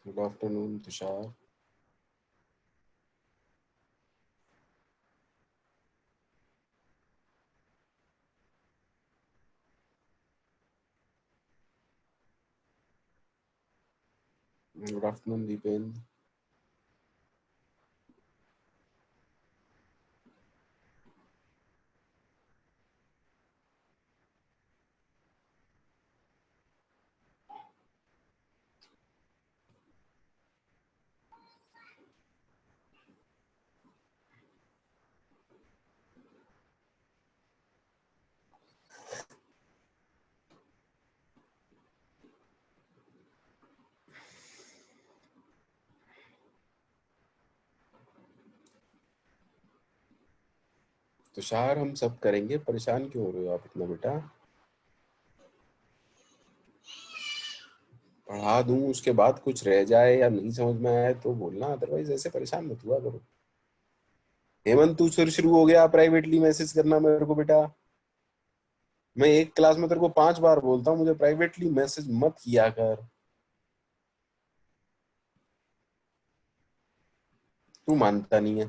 Good afternoon Tushar. Good afternoon Dipendra. Tushar हम सब करेंगे, परेशान क्यों हो रहे हो आप इतना बेटा? पढ़ा दूं, उसके बाद कुछ रह जाए या नहीं समझ में आए तो बोलना, अदरवाइज ऐसे परेशान मत हुआ करो। हेमंत, तू फिर शुरू हो गया प्राइवेटली मैसेज करना मेरे को बेटा। मैं एक क्लास में तेरे को 5 बार बोलता हूँ मुझे प्राइवेटली मैसेज मत किया कर। तू मानता नहीं है,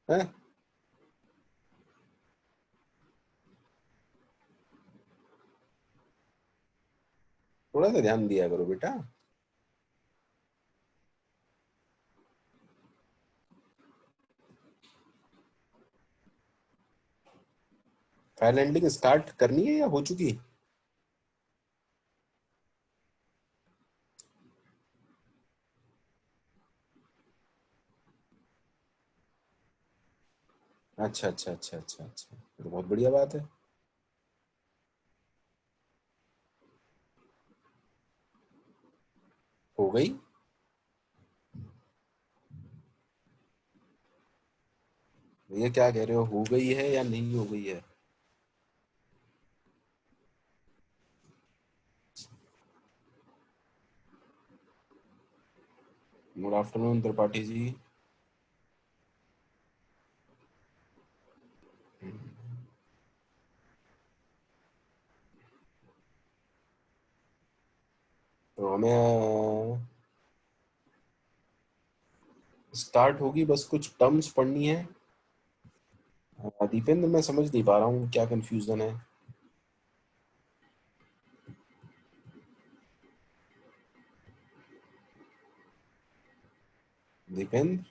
हैं? थोड़ा सा ध्यान दिया करो बेटा। फाइल हैंडलिंग स्टार्ट करनी है या हो चुकी? अच्छा अच्छा अच्छा अच्छा अच्छा, तो बहुत बढ़िया बात है। हो गई? भैया क्या कह रहे हो गई है या नहीं हो गई है? Good afternoon Tripathi ji. तो हमें स्टार्ट होगी, बस कुछ टर्म्स पढ़नी है। दीपेंद्र, मैं समझ नहीं पा रहा हूँ क्या कंफ्यूजन है। दीपेंद्र,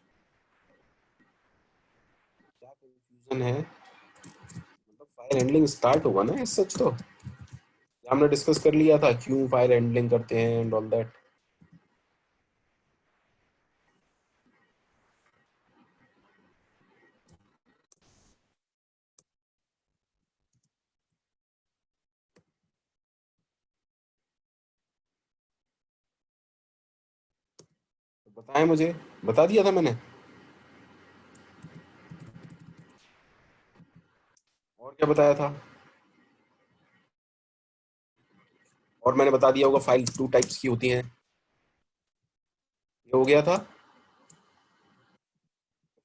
क्या कंफ्यूजन है? मतलब फाइल हैंडलिंग स्टार्ट होगा ना इस सच तो? हमने डिस्कस कर लिया था क्यों फाइल हैंडलिंग करते हैं एंड ऑल दैट। बताएं मुझे, बता दिया था मैंने। और क्या बताया था? और मैंने बता दिया होगा फाइल 2 टाइप्स की होती हैं। ये हो गया था।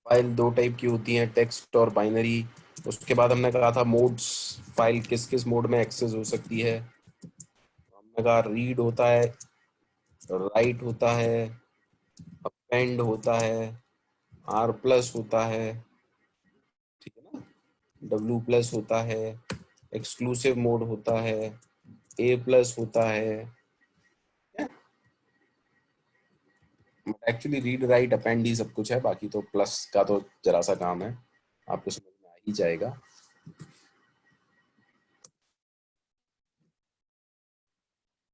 फाइल 2 टाइप की होती हैं, टेक्स्ट और बाइनरी। उसके बाद हमने कहा था मोड्स, फाइल किस किस मोड में एक्सेस हो सकती है। हमने कहा रीड होता है, राइट होता है, अपेंड होता है, आर प्लस होता है, ठीक है ना, डब्ल्यू प्लस होता है, एक्सक्लूसिव मोड होता है, ए प्लस होता है। एक्चुअली रीड राइट अपेंड ही सब कुछ है, बाकी तो प्लस का तो जरा सा काम है, आपको समझ में आ ही जाएगा।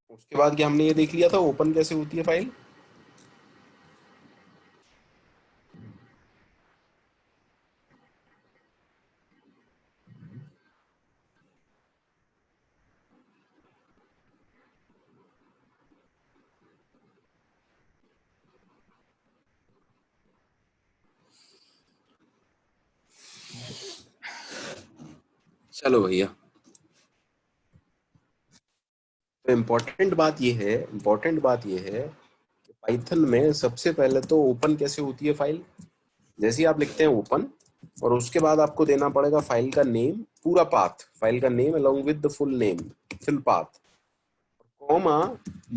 उसके बाद क्या हमने ये देख लिया था ओपन कैसे होती है फाइल। चलो भैया, तो इम्पोर्टेंट बात ये है कि पाइथन में सबसे पहले तो ओपन कैसे होती है फाइल। जैसे ही आप लिखते हैं ओपन, और उसके बाद आपको देना पड़ेगा फाइल का नेम, पूरा पाथ, फाइल का name along with the full name, full path. Comma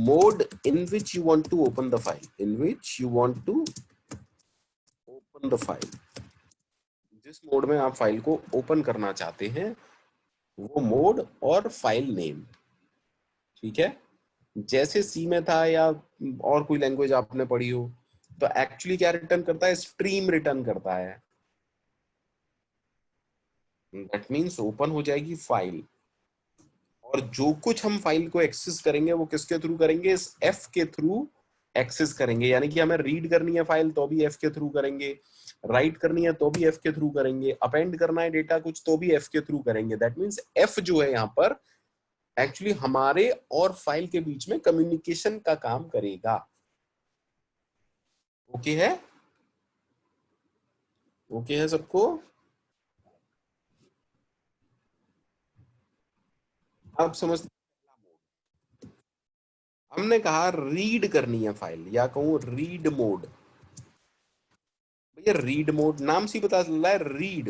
mode in which you want to open the file, in which you want to open the file, जिस मोड में आप file को open करना चाहते हैं वो mode और फाइल नेम। ठीक है, जैसे सी में था या और कोई लैंग्वेज आपने पढ़ी हो, तो एक्चुअली क्या रिटर्न करता है, स्ट्रीम रिटर्न करता है। दैट मीन्स ओपन हो जाएगी फाइल, और जो कुछ हम फाइल को एक्सेस करेंगे वो किसके थ्रू करेंगे, इस एफ के थ्रू एक्सेस करेंगे। यानी कि हमें रीड करनी है फाइल तो भी एफ के थ्रू करेंगे, राइट करनी है तो भी एफ के थ्रू करेंगे, अपेंड करना है डेटा कुछ तो भी एफ के थ्रू करेंगे। दैट मीन्स एफ जो है यहाँ पर एक्चुअली हमारे और फाइल के बीच में कम्युनिकेशन का काम करेगा। ओके है, ओके है सबको? आप समझ, हमने कहा रीड करनी है फाइल, या कहूं रीड मोड। भैया रीड मोड नाम से ही पता चल रहा है रीड।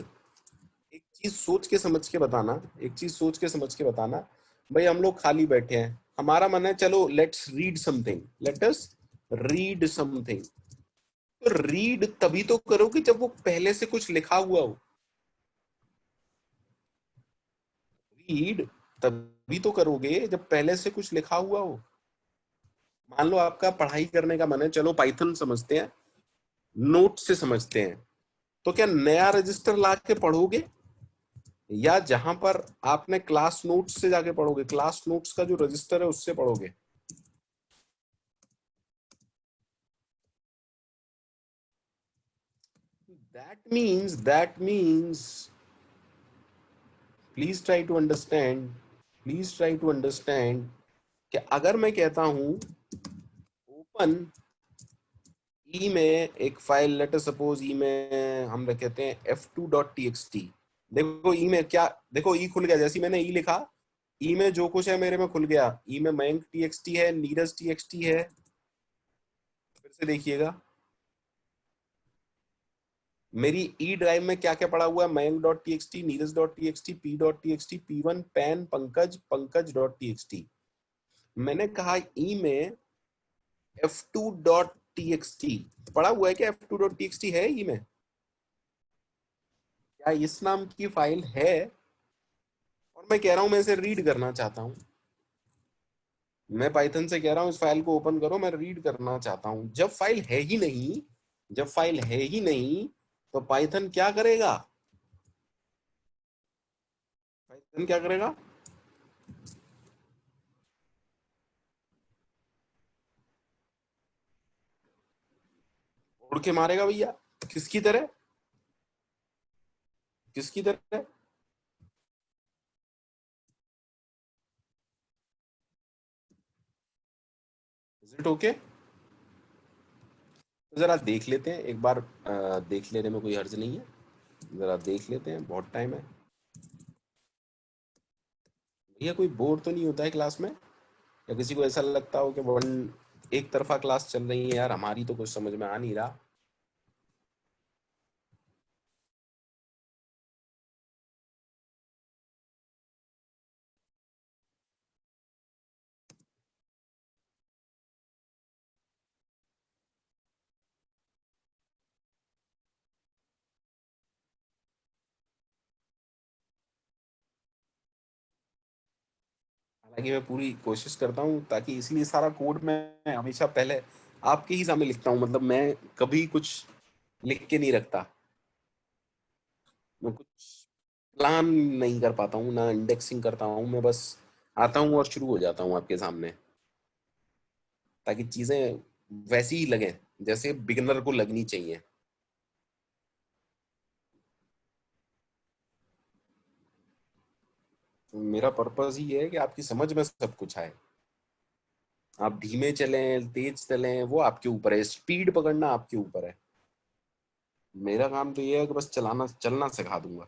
एक चीज सोच के समझ के बताना, एक चीज सोच के समझ के बताना। भाई हम लोग खाली बैठे हैं, हमारा मन है चलो let's read something, let us read something. तो रीड तभी तो करोगे जब वो पहले से कुछ लिखा हुआ हो। रीड तभी तो करोगे जब पहले से कुछ लिखा हुआ हो। मान लो आपका पढ़ाई करने का मन है, चलो पाइथन समझते हैं, नोट से समझते हैं, तो क्या नया रजिस्टर ला के पढ़ोगे, या जहां पर आपने क्लास नोट्स से जाके पढ़ोगे, क्लास नोट्स का जो रजिस्टर है उससे पढ़ोगे? That means please try to understand, please try to understand कि अगर मैं कहता हूं ओपन ई में एक file, let us suppose E में हम कहते हैं f2.txt। देखो ई में क्या, देखो ई खुल गया, जैसे मैंने ई लिखा, ई में जो कुछ है मेरे में खुल गया। ई में मयंक टीएक्सटी है, नीरज टीएक्सटी है, फिर से देखिएगा मेरी ई ड्राइव में क्या क्या पड़ा हुआ है, Mayank dot T x T, Neeraj dot T x T, P dot T x T, P1 pan Pankaj, Pankaj dot T x T. मैंने कहा ई में f2.txt पड़ा हुआ है क्या, f2.txt है ई में, क्या इस नाम की फाइल है, और मैं कह रहा हूं मैं इसे रीड करना चाहता हूं। मैं पाइथन से कह रहा हूं इस फाइल को ओपन करो, मैं रीड करना चाहता हूं। जब फाइल है ही नहीं, जब फाइल है ही नहीं, तो पाइथन क्या करेगा, पाइथन क्या करेगा, उड़ के मारेगा भैया। किसकी तरह, किसकी तरह? Is it okay? तो जरा देख लेते हैं एक बार, देख लेने में कोई हर्ज नहीं है, जरा देख लेते हैं, बहुत टाइम है। भैया कोई बोर तो नहीं होता है क्लास में, या किसी को ऐसा लगता हो कि वन एक तरफा क्लास चल रही है यार, हमारी तो कुछ समझ में आ नहीं रहा। हालांकि मैं पूरी कोशिश करता हूँ, ताकि इसलिए सारा कोड मैं हमेशा पहले आपके ही सामने लिखता हूँ, मतलब मैं कभी कुछ लिख के नहीं रखता। मैं कुछ प्लान नहीं कर पाता हूँ, ना इंडेक्सिंग करता हूँ, मैं बस आता हूँ और शुरू हो जाता हूँ आपके सामने, ताकि चीजें वैसी ही लगे जैसे बिगिनर को लगनी चाहिए। मेरा पर्पस ही है कि आपकी समझ में सब कुछ आए। आप धीमे चलें तेज चलें वो आपके ऊपर है, स्पीड पकड़ना आपके ऊपर है। मेरा काम तो ये है कि बस चलाना चलना सिखा दूंगा।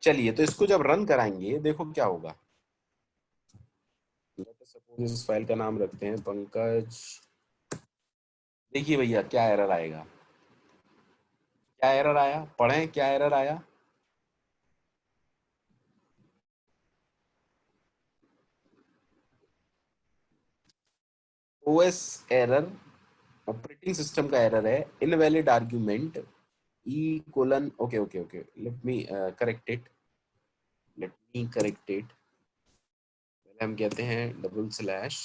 चलिए तो इसको जब रन कराएंगे देखो क्या होगा। सपोज इस फाइल का नाम रखते हैं पंकज। देखिए भैया क्या एरर आएगा, क्या एरर आया, पढ़ें क्या एरर आया? ओएस एरर, ऑपरेटिंग सिस्टम का एरर है, invalid argument E colon, okay okay okay, let me correct it, let me correct it. पहले हम कहते हैं डबल स्लैश,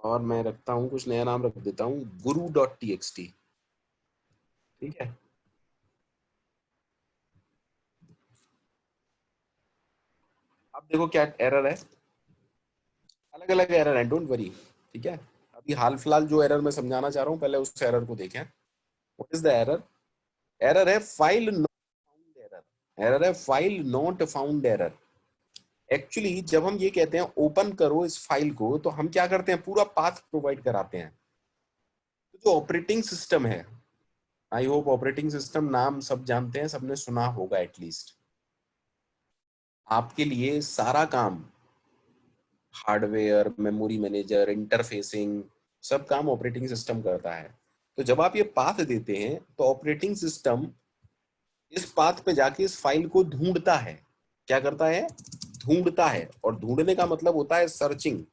और मैं रखता हूँ कुछ नया नाम रख देता हूँ, गुरु डॉट टी एक्स टी। ठीक है, अब देखो क्या एरर है, अलग अलग एरर है, डोंट वरी। ठीक है, अभी हाल फिलहाल जो एरर मैं समझाना चाह रहा हूँ, पहले उस एरर को देखें। What is the error? Error है file not found error, error है file not found error. Actually जब हम ये कहते हैं ओपन करो इस फाइल को, तो हम क्या करते हैं, पूरा पाथ प्रोवाइड कराते हैं। तो जो ऑपरेटिंग सिस्टम है, आई होप ऑपरेटिंग सिस्टम नाम सब जानते हैं, सबने सुना होगा एटलीस्ट। आपके लिए सारा काम, हार्डवेयर, मेमोरी मैनेजर, इंटरफेसिंग, सब काम ऑपरेटिंग सिस्टम करता है। तो जब आप ये पाथ देते हैं, तो ऑपरेटिंग सिस्टम इस पाथ पे जाके इस फाइल को ढूंढता है। क्या करता है? ढूंढता है, और ढूंढने का मतलब होता है सर्चिंग।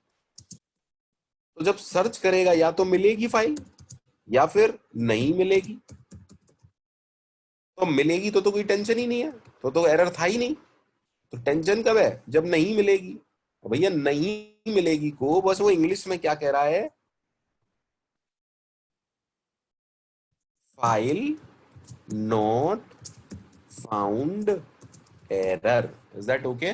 तो जब सर्च करेगा, या तो मिलेगी फाइल या फिर नहीं मिलेगी। तो मिलेगी तो कोई टेंशन ही नहीं है, तो एरर था ही नहीं। तो टेंशन कब है? जब नहीं मिलेगी। भैया नहीं मिलेगी को बस वो इंग्लिश में क्या कह रहा है, file not found error. Is that okay?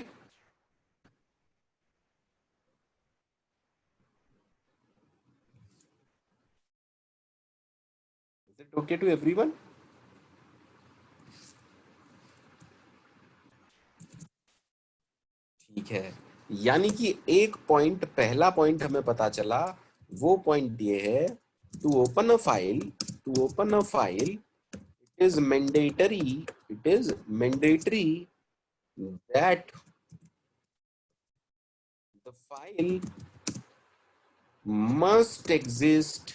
Is it okay to everyone? ठीक है, यानी कि एक पॉइंट, पहला पॉइंट हमें पता चला, वो पॉइंट ये है, to open a file, to open a file it is mandatory, it is mandatory that the file must exist,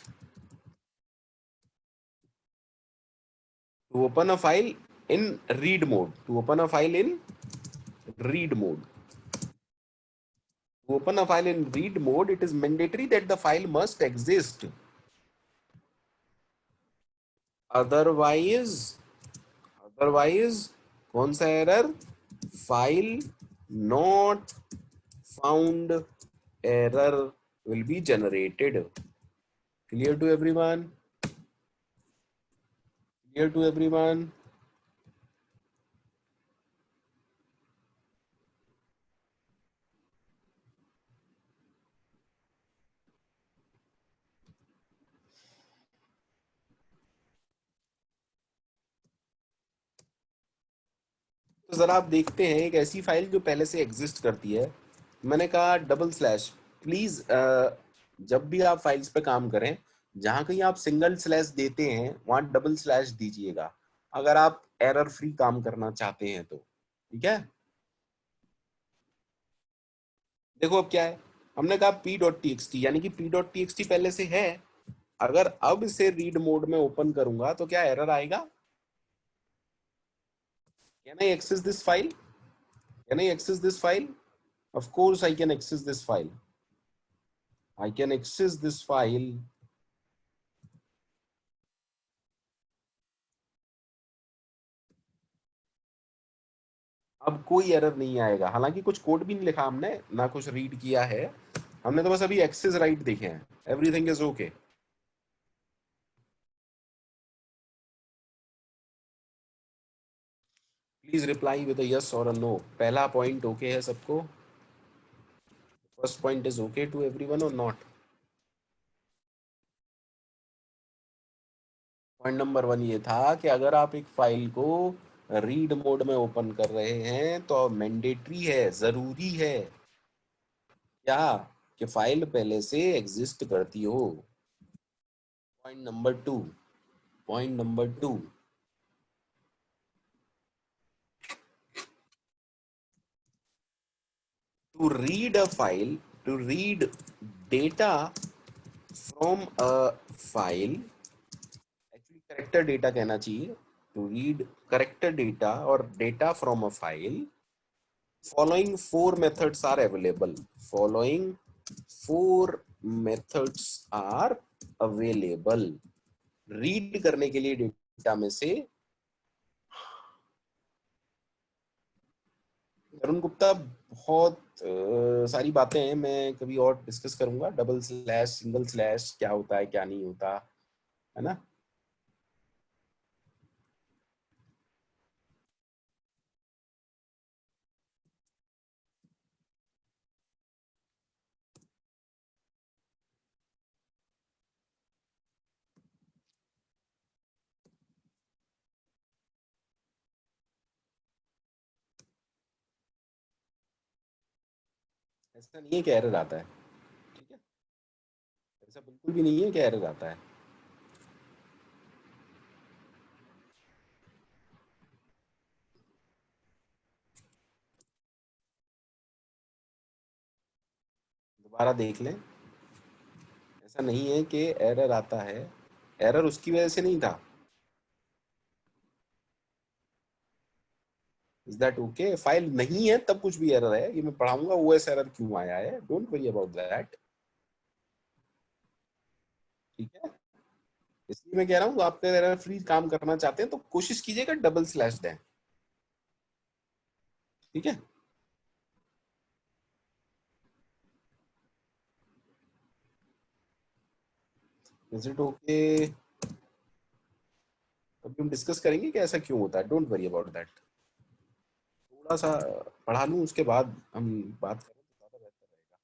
to open a file in read mode, to open a file in read mode, to open a file in read mode, it is mandatory that the file must exist, otherwise, otherwise कौन सा error? File not found error will be generated. Clear to everyone? Clear to everyone? तो जरा आप देखते हैं एक ऐसी file जो पहले से एग्जिस्ट करती है। मैंने कहा डबल स्लैश, प्लीज जब भी आप फाइल्स पे काम करें, जहां कहीं आप सिंगल स्लैश देते हैं वहां डबल स्लैश दीजिएगा, अगर आप एरर फ्री काम करना चाहते हैं तो। ठीक है, देखो अब क्या है, हमने कहा P dot T x T, यानी कि P dot T x T पहले से है। अगर अब इसे रीड मोड में ओपन करूंगा तो क्या एरर आएगा? Can I access this file? Can I access this file? Of course I can access this file, I can access this file। अब कोई एरर नहीं आएगा, हालांकि कुछ कोड भी नहीं लिखा हमने, ना कुछ रीड किया है, हमने तो बस अभी एक्सेस राइट देखे हैं। Everything is okay. Please reply with yes और नो। पहला पॉइंट ओके है सबको? First point is okay to everyone और नॉट? पॉइंट नंबर वन ये था कि अगर आप एक फाइल को रीड मोड में ओपन कर रहे हैं तो मैंडेटरी है, जरूरी है क्या, कि फाइल पहले से एग्जिस्ट करती हो। Point number two, point number two, to read a file, to read data from a file, actually character data कहना चाहिए, to read corrected data or data from a file, following four methods are available. Following four methods are available. Read करने के लिए data में से अरुण गुप्ता बहुत सारी बातें हैं, मैं कभी और डिस्कस करूंगा। डबल स्लैश, सिंगल स्लैश क्या होता है, क्या नहीं होता है ना। ऐसा नहीं है कि एरर आता है, ठीक है, ऐसा बिल्कुल भी नहीं है कि एरर आता है। दोबारा देख लें, ऐसा नहीं है कि एरर आता है, एरर उसकी वजह से नहीं था। Is that okay? फाइल नहीं है तब कुछ भी एरर है, ये मैं पढ़ाऊंगा ओएस एरर क्यों आया है, डोंट वरी अबाउट दैट, ठीक है। इसलिए मैं कह रहा हूँ आप एरर फ्री काम करना चाहते हैं तो कोशिश कीजिएगा डबल स्लैश दें, ठीक है। Is it okay? अभी हम डिस्कस करेंगे कि ऐसा क्यों होता है, डोंट वरी अबाउट दैट। थोड़ा सा पढ़ा लूं उसके बाद हम बात करें तो ज्यादा बेहतर रहेगा,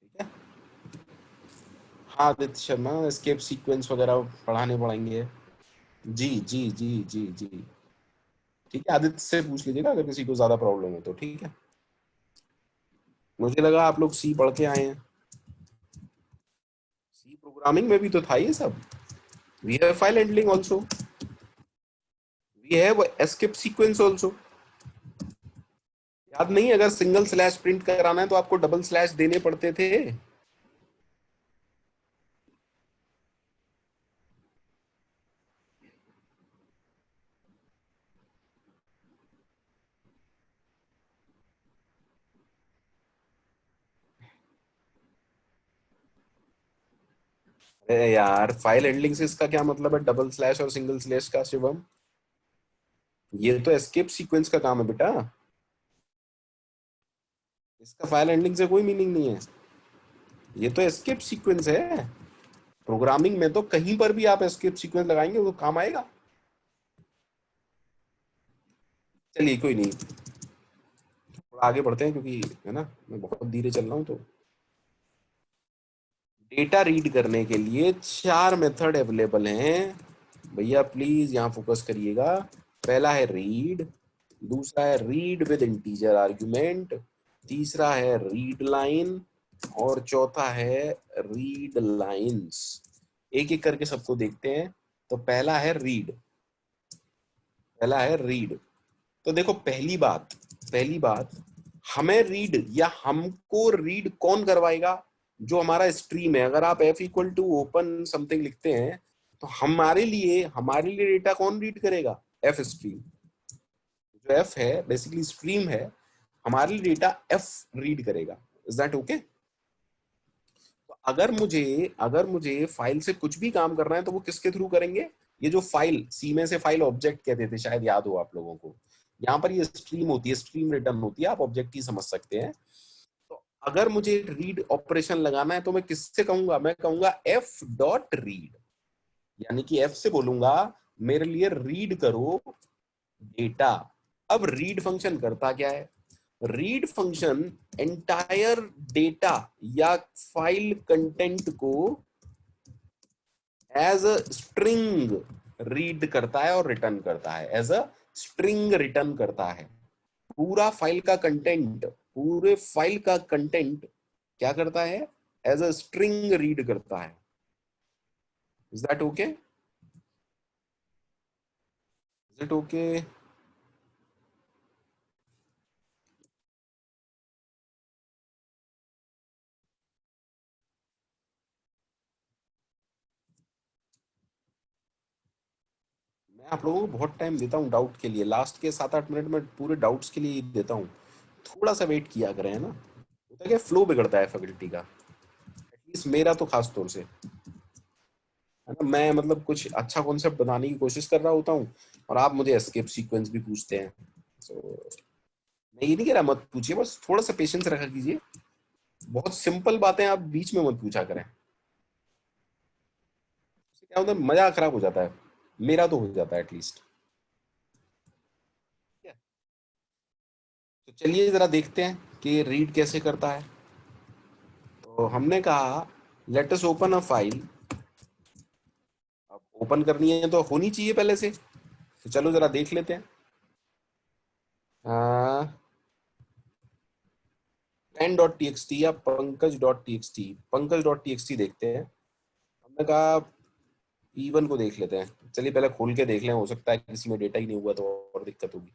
ठीक है। हाँ आदित्य शर्मा, एस्केप सीक्वेंस वगैरह पढ़ाने पड़ेंगे। जी जी जी जी जी, ठीक है, आदित्य से पूछ लीजिएगा अगर किसी को ज्यादा प्रॉब्लम हो तो, ठीक है। मुझे लगा आप लोग सी पढ़ के आए हैं, सी प्रोग्रामिंग में भी तो था ये सब। We have file handling also, we have escape sequence also. याद नहीं? अगर सिंगल स्लैश प्रिंट कराना है तो आपको डबल स्लैश देने पड़ते थे। अरे यार, फाइल हैंडलिंग से इसका क्या मतलब है डबल स्लैश और सिंगल स्लैश का, शिवम? ये तो एस्केप सीक्वेंस का काम है बेटा, इसका फाइल हैंडलिंग से कोई मीनिंग नहीं है। ये तो एस्केप सीक्वेंस है। प्रोग्रामिंग में तो कहीं पर भी आप एस्केप सीक्वेंस लगाएंगे वो काम आएगा। चलिए कोई नहीं, थोड़ा आगे बढ़ते हैं क्योंकि है ना, मैं बहुत धीरे चल रहा हूँ तो। डेटा रीड करने के लिए चार मेथड अवेलेबल हैं भैया, प्लीज यहाँ फोकस करिएगा। पहला है रीड, दूसरा है रीड विद इंटीजर आर्गुमेंट, तीसरा है रीड लाइन और चौथा है रीड लाइंस। एक एक करके सबको देखते हैं। तो पहला है रीड। तो देखो, पहली बात हमें रीड या हमको रीड कौन करवाएगा? जो हमारा स्ट्रीम है। अगर आप F equal to open something लिखते हैं तो हमारे लिए डेटा कौन रीड करेगा? F stream. जो एफ है बेसिकली स्ट्रीम है, हमारे लिए डेटा एफ रीड करेगा। Is that okay? तो अगर मुझे फाइल से कुछ भी काम करना है तो वो किसके थ्रू करेंगे? ये जो फाइल, सी में से फाइल ऑब्जेक्ट कहते थे, शायद याद हो आप लोगों को। यहाँ पर ये स्ट्रीम होती है, स्ट्रीम रिटर्न होती है, आप ऑब्जेक्ट ही समझ सकते हैं। तो अगर मुझे रीड ऑपरेशन लगाना है तो मैं किससे कहूंगा? मैं कहूंगा एफ डॉट रीड, यानी कि एफ से बोलूंगा मेरे लिए रीड करो डेटा। अब रीड फंक्शन करता क्या है? रीड फंक्शन एंटायर डेटा या फाइल कंटेंट को एज अ स्ट्रिंग रीड करता है और रिटर्न करता है, एज अ स्ट्रिंग रिटर्न करता है। पूरे फाइल का कंटेंट क्या करता है? एज अ स्ट्रिंग रीड करता है। Is that okay? Is it okay? मैं आप लोगों को बहुत टाइम देता हूँ डाउट के लिए, लास्ट के 7-8 मिनट में पूरे डाउट्स के लिए ही देता हूँ। थोड़ा सा वेट किया करें, है ना। होता है क्या, फ्लो बिगड़ता है फैकल्टी का, एटलीस्ट मेरा तो खास तौर से, है ना। मैं मतलब कुछ अच्छा कॉन्सेप्ट बनाने की कोशिश कर रहा होता हूँ और आप मुझे एस्केप सीक्वेंस भी पूछते हैं। So, मैं ये नहीं कह रहा मत पूछिए, बस थोड़ा सा पेशेंस रखा कीजिए। बहुत सिंपल बातें आप बीच में मत पूछा करें, उससे क्या होता है मजा खराब हो जाता है, मेरा तो हो जाता है एटलीस्ट। तो चलिए जरा देखते हैं कि रीड कैसे करता है। तो हमने कहा let us open a file. अब ओपन करनी है तो होनी चाहिए पहले से, तो चलो जरा देख लेते हैं। Pen dot T x t या Pankaj dot T x t, Pankaj dot T x t देखते हैं। हमने कहा P1 को देख लेते हैं, चलिए पहले खोल के देख लें, हो सकता है किसी में डेटा ही नहीं हुआ तो और दिक्कत होगी।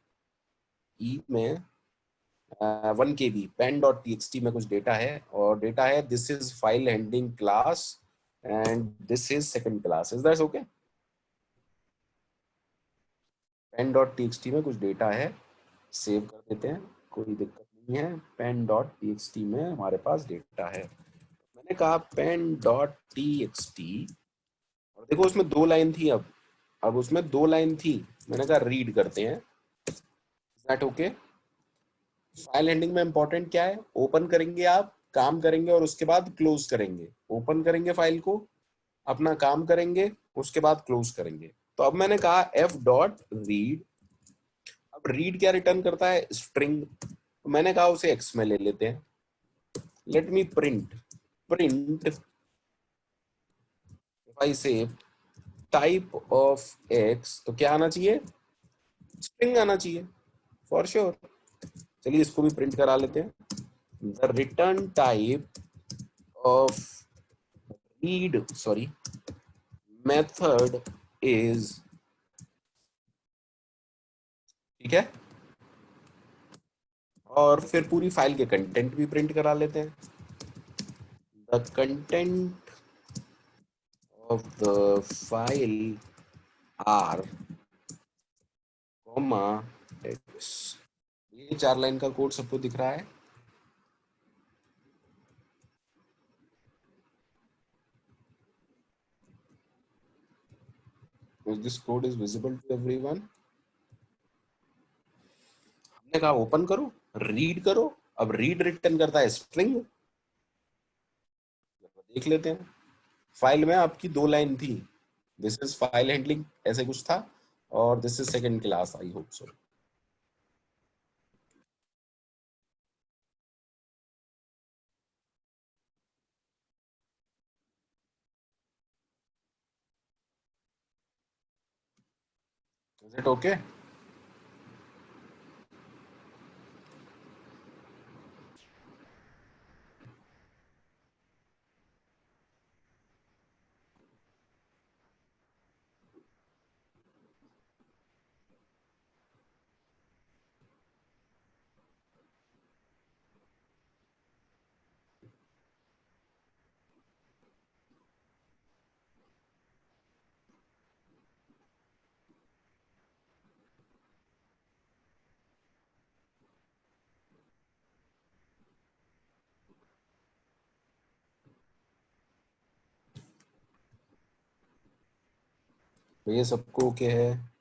ई में 1 KB pen dot T x T में कुछ डेटा है, और डेटा है this is file handling class and this is second class, is that okay. Pen dot T x T में कुछ डेटा है, सेव कर देते हैं, कोई दिक्कत नहीं है। Pen dot T x T में हमारे पास डेटा है। मैंने कहा pen dot T x T, और देखो उसमें 2 लाइन थी। अब उसमें 2 लाइन थी, मैंने कहा रीड करते हैं, दैट ओके। फाइल हैंडलिंग में इंपॉर्टेंट क्या है, ओपन करेंगे आप, काम करेंगे और उसके बाद क्लोज करेंगे। ओपन करेंगे फाइल को, अपना काम करेंगे, उसके बाद क्लोज करेंगे। तो अब मैंने कहा एफ डॉट रीड। अब रीड क्या रिटर्न करता है, स्ट्रिंग। तो मैंने कहा उसे एक्स में ले लेते हैं। Let me print, print if I से टाइप ऑफ एक्स, तो क्या आना चाहिए, स्ट्रिंग आना चाहिए फॉर श्योर। चलिए इसको भी प्रिंट करा लेते हैं। The return type of read, sorry, method is, ठीक है। और फिर पूरी फाइल के कंटेंट भी प्रिंट करा लेते हैं। The content of the file R comma X. ये 4 लाइन का कोड सबको दिख रहा है। This code is visible to everyone. हमने कहा ओपन करो, रीड करो। अब रीड रिटर्न करता है स्ट्रिंग, देख लेते हैं। फाइल में आपकी 2 लाइन थी, दिस इज फाइल हैंडलिंग ऐसे कुछ था, और this is second class, I hope so. Is it okay. तो ये सबको ओके है।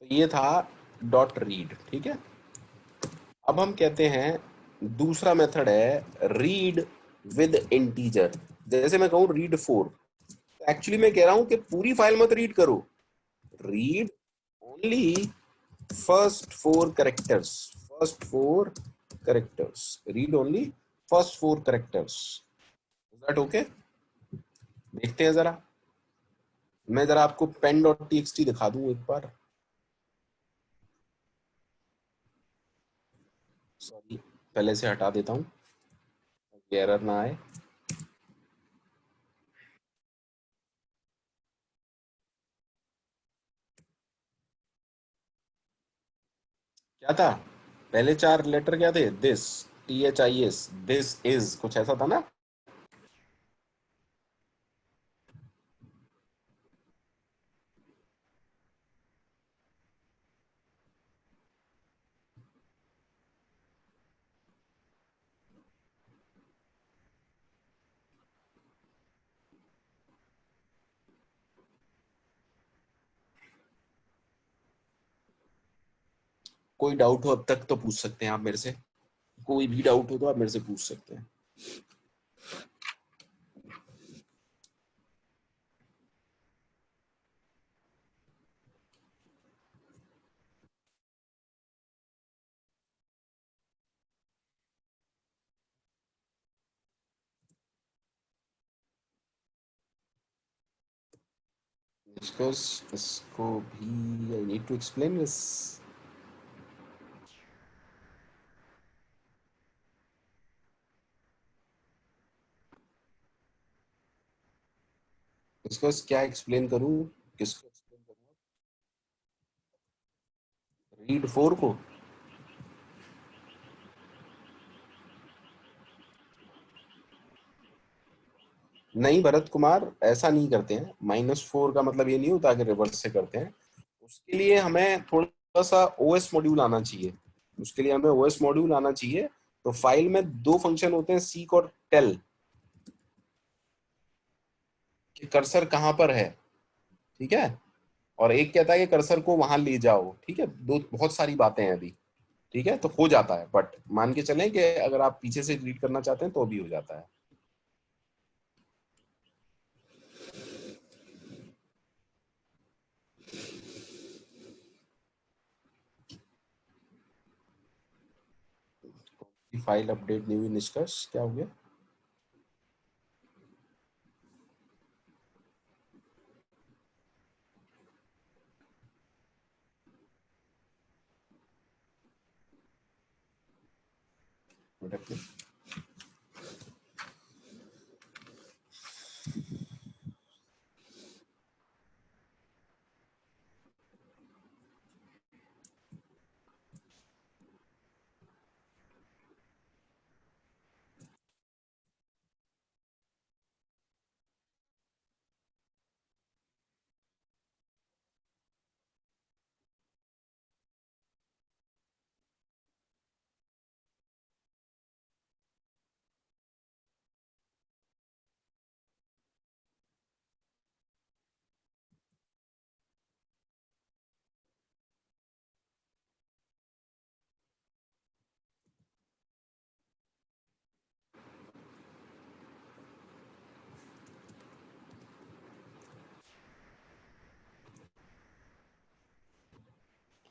तो ये था डॉट रीड, ठीक है। अब हम कहते हैं दूसरा मेथड है रीड विद इंटीजर। जैसे मैं कहूं रीड 4, एक्चुअली मैं कह रहा हूं कि पूरी फाइल मत रीड करो, read only first 4 characters, first 4 characters, read only first 4 characters. Is that okay. देखते हैं जरा, मैं जरा आपको pen dot T x T दिखा दूं एक बार। सॉरी, पहले से हटा देता हूँ, एरर ना आए। क्या था पहले चार लेटर? क्या थे? दिस, THIS, दिस इज, कुछ ऐसा था ना? कोई डाउट हो अब तक तो पूछ सकते हैं आप मेरे से, कोई भी डाउट हो तो आप मेरे से पूछ सकते हैं। इसको भी I need to explain this. इसको क्या एक्सप्लेन करूं? किसको एक्सप्लेन करूं? रीड फोर को? नहीं भरत कुमार, ऐसा नहीं करते हैं। -4 का मतलब ये नहीं होता कि रिवर्स से करते हैं। उसके लिए हमें थोड़ा सा ओएस मॉड्यूल आना चाहिए। उसके लिए हमें ओएस मॉड्यूल आना चाहिए। तो फाइल में दो फंक्शन होते हैं, सीक और टेल, कि कर्सर कहाँ पर है। ठीक है। और एक कहता है कि कर्सर को वहां ले जाओ। ठीक है, दो बहुत सारी बातें हैं अभी। ठीक है, तो हो जाता है, बट मान के चलें कि अगर आप पीछे से रीड करना चाहते हैं तो भी हो जाता है। फाइल अपडेट न्यू निष्कर्ष क्या हो गया?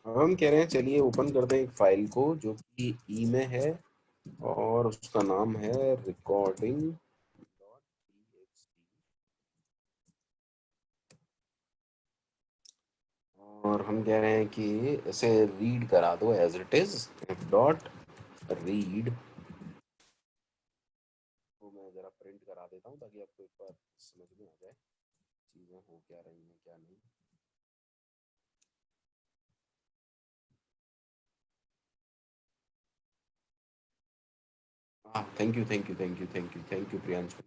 अब हम कह रहे हैं, चलिए ओपन करते हैं एक फाइल को जो कि ई में है, और उसका नाम है रिकॉर्डिंग। और हम कह रहे हैं कि इसे रीड करा दो as it is, dot read. तो मैं जरा प्रिंट करा देता हूँ ताकि आपको एक बार समझ में आ जाए चीजें हो क्या रही हैं क्या नहीं। हाँ, thank you thank you thank you thank you thank you Priyanshu.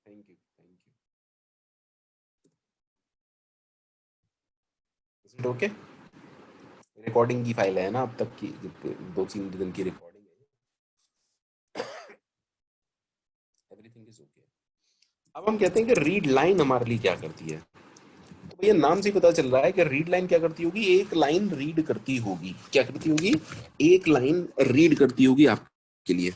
Thank you thank you. Is it okay? Recording की फाइल है ना अब तक की, 2-3 दिन की रिकॉर्डिंग है। Everything is okay. अब हम कहते हैं कि रीड लाइन हमारे लिए क्या करती है। तो भैया नाम से ही पता चल रहा है कि रीड लाइन क्या करती होगी। एक लाइन रीड करती होगी। क्या करती होगी? एक लाइन रीड करती होगी आपके लिए।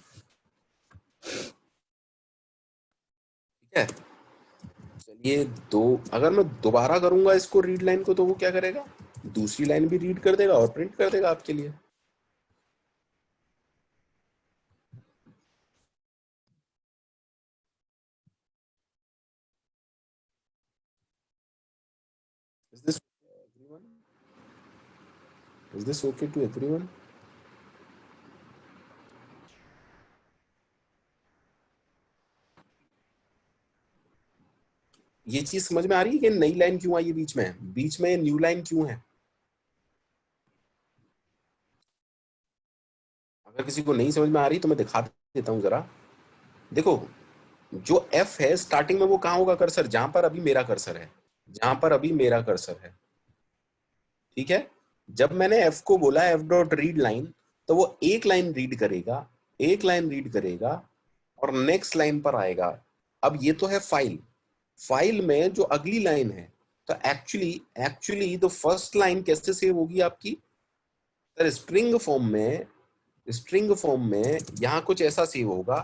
ठीक है। चलिए, दो, अगर मैं दोबारा करूंगा इसको रीड लाइन को, तो वो क्या करेगा? दूसरी लाइन भी रीड कर देगा और प्रिंट कर देगा आपके लिए। Is this everyone? Is this okay to everyone? ये चीज समझ में आ रही है कि नई लाइन क्यों आई है बीच में न्यू लाइन क्यों है? अगर किसी को नहीं समझ में आ रही तो मैं दिखा देता हूँ जरा। देखो, जो एफ है स्टार्टिंग में वो कहाँ होगा कर्सर? जहां पर अभी मेरा कर्सर है, जहां पर अभी मेरा कर्सर है। ठीक है। जब मैंने एफ को बोला एफ डॉट रीड लाइन, तो वो एक लाइन रीड करेगा, एक लाइन रीड करेगा और नेक्स्ट लाइन पर आएगा। अब ये तो है फाइल, फाइल में जो अगली लाइन है, तो एक्चुअली एक्चुअली तो फर्स्ट लाइन कैसे सेव होगी आपकी? सर स्ट्रिंग फॉर्म में, स्ट्रिंग फॉर्म में यहाँ कुछ ऐसा सेव होगा,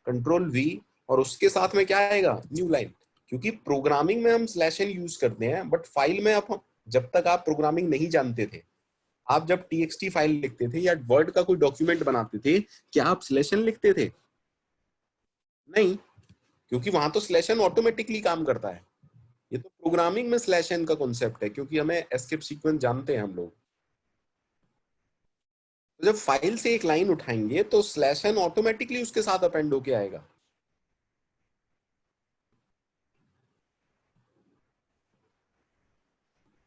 कंट्रोल वी, और उसके साथ में क्या आएगा? New line. क्योंकि प्रोग्रामिंग में हम स्लैश एन यूज करते हैं, बट फाइल में आप, जब तक आप प्रोग्रामिंग नहीं जानते थे, आप जब टीएक्सटी फाइल लिखते थे या वर्ड का कोई डॉक्यूमेंट बनाते थे, क्या आप स्लैश एन लिखते थे? नहीं, क्योंकि वहां तो स्लैश एन ऑटोमेटिकली काम करता है। ये तो प्रोग्रामिंग में स्लैश एन का कॉन्सेप्ट है, क्योंकि हमें एस्केप सीक्वेंस जानते हैं हम लोग। तो जब फाइल से एक लाइन उठाएंगे तो स्लैश एन ऑटोमेटिकली उसके साथ अपेंड होके आएगा।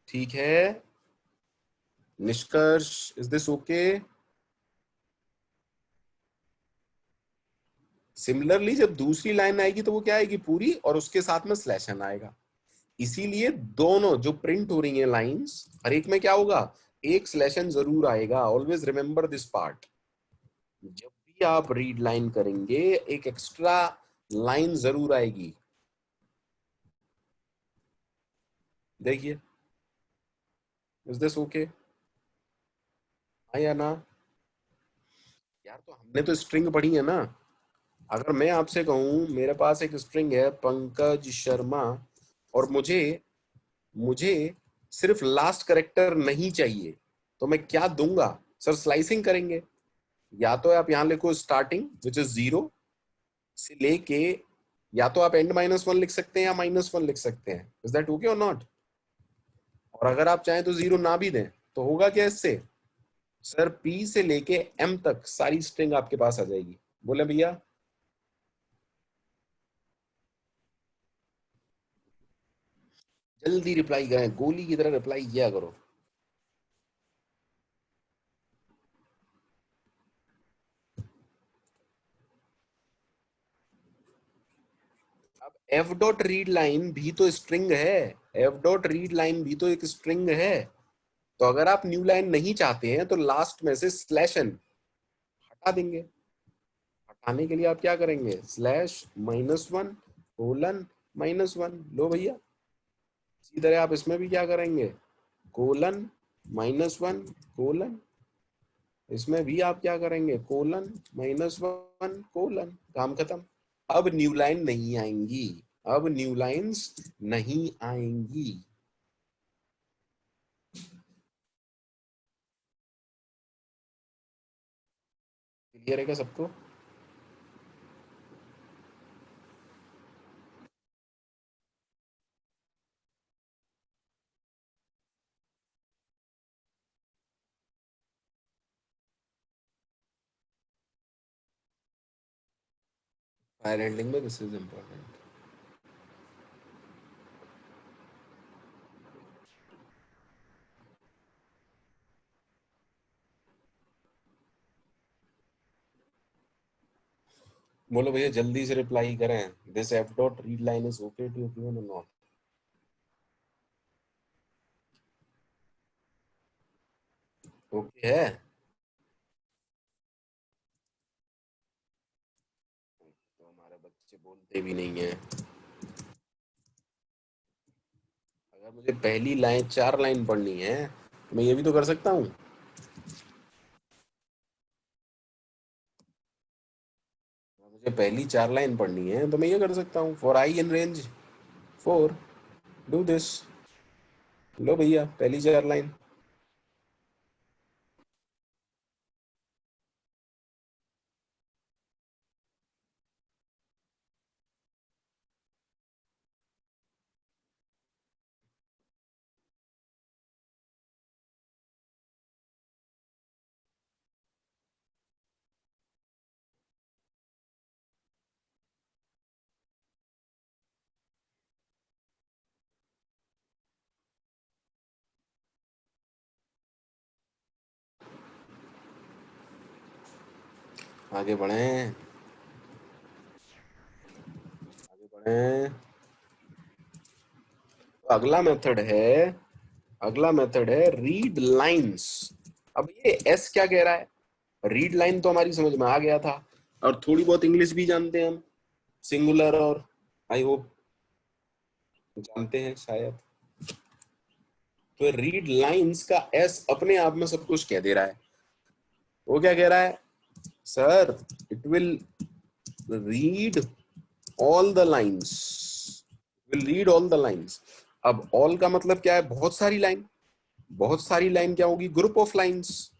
ठीक है, निष्कर्ष, इज दिस ओके? सिमिलरली जब दूसरी लाइन आएगी तो वो क्या आएगी? पूरी, और उसके साथ में स्लैश एन आएगा। इसीलिए दोनों जो प्रिंट हो रही हैं लाइंस, हर एक में क्या होगा? एक स्लैश एन जरूर आएगा। Always remember this part. जब भी आप रीड लाइन करेंगे, एक एक्स्ट्रा लाइन जरूर आएगी। देखिए, इज दिस ओके? हाँ या ना? यार तो हमने तो स्ट्रिंग पढ़ी है ना। अगर मैं आपसे कहूं मेरे पास एक स्ट्रिंग है पंकज शर्मा, और मुझे मुझे सिर्फ लास्ट करेक्टर नहीं चाहिए, तो मैं क्या दूंगा? सर स्लाइसिंग करेंगे। या तो आप यहां लिखो स्टार्टिंग विच इज जीरो से लेके, या तो आप एंड माइनस वन लिख सकते हैं या माइनस वन लिख सकते हैं। इज दैट ओके और नॉट? और अगर आप चाहें तो जीरो ना भी दें तो होगा क्या इससे? सर पी से लेके एम तक सारी स्ट्रिंग आपके पास आ जाएगी। बोले भैया? जल्दी रिप्लाई करें, गोली की तरह रिप्लाई किया करो। अब एफ डॉट रीड लाइन भी तो स्ट्रिंग है, एफ डॉट रीड लाइन भी तो एक स्ट्रिंग है। तो अगर आप न्यू लाइन नहीं चाहते हैं तो लास्ट में से स्लैश एन हटा देंगे। हटाने के लिए आप क्या करेंगे? Slash minus one colon minus one. लो भैया, इसी तरह आप इसमें भी क्या करेंगे? Colon minus one colon. इसमें भी आप क्या करेंगे? Colon minus one colon. काम खत्म। अब न्यू लाइन नहीं आएंगी, अब न्यू लाइंस नहीं आएंगी। क्लियर है क्या सबको? फायर हैंडलिंग में दिस इज इम्पोर्टेंट। बोलो भैया, जल्दी से रिप्लाई करें। This F dot read line is okay to everyone और नॉट? ओके है? तो हमारे बच्चे बोलते भी नहीं है। अगर मुझे पहली लाइन, चार लाइन पढ़नी है, तो मैं ये भी तो कर सकता हूँ। मुझे पहली चार लाइन पढ़नी है तो मैं ये कर सकता हूँ, for I in range four, do this. लो भैया, पहली चार लाइन। आगे बढ़ें, आगे बढ़ें। अगला मेथड है, अगला मेथड है रीड लाइंस। अब ये एस क्या कह रहा है? रीड लाइन तो हमारी समझ में आ गया था, और थोड़ी बहुत इंग्लिश भी जानते हैं हम, सिंगुलर और, आई होप जानते हैं शायद। तो रीड लाइंस का एस अपने आप में सब कुछ कह दे रहा है। वो क्या कह रहा है? Sir, it will read all the lines, will read all the lines. अब ऑल का मतलब क्या है? बहुत सारी लाइन। बहुत सारी लाइन क्या होगी? Group of lines.